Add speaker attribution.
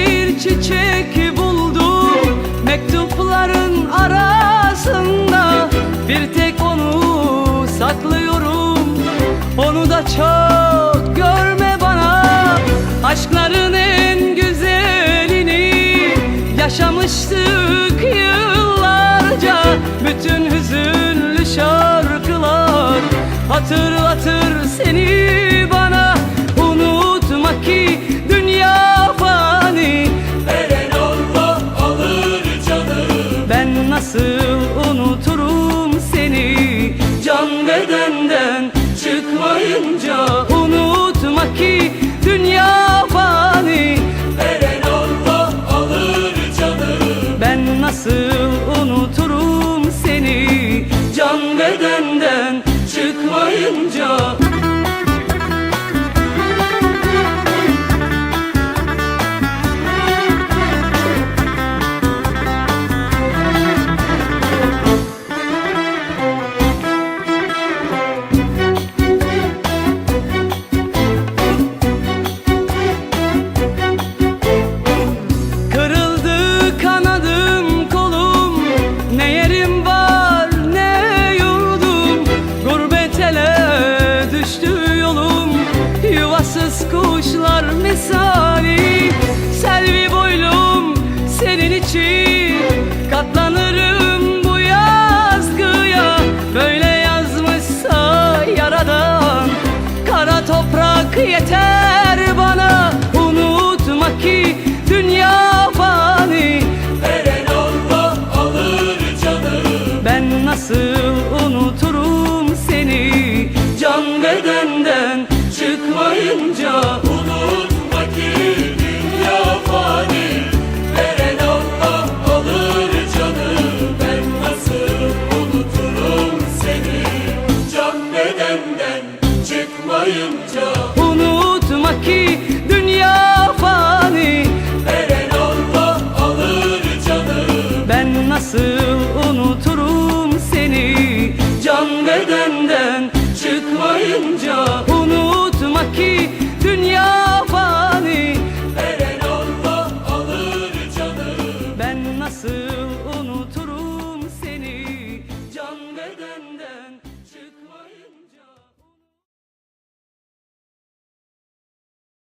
Speaker 1: bir çiçek buldum mektupların arasında. Bir tek onu saklıyorum, onu da çok görme bana. Aşkların en güzelini yaşamıştık yıllarca. Bütün hüzünlü şarkılar hatırlatır seni bana. Unutma ki dünya fani,
Speaker 2: veren Allah alır canım.
Speaker 1: ben nasıl unuturum seni can bedenden çıkmayınca. Unutma ki dünya fani,
Speaker 2: Veren Allah alır canım.
Speaker 1: ben nasıl unuturum seni can bedenden çıkmayınca. Kırıldı kanadım kolum, ne yerim var ne yurdum. Gurbet ele düştü yolum, yuvasız kuşlar misali. Selvi boylum senin için, katlanırım bu yazgıya. Böyle yazmışsa yaradan, kara toprak yeter bana. Unutma ki dünya fani,
Speaker 2: Veren Allah alır canım.
Speaker 1: ben nasıl unuturum seni can bedenden çıkmayınca.
Speaker 2: Unutma ki dünya fani, veren Allah alır canım. Ben nasıl unuturum seni can bedenden çıkmayınca.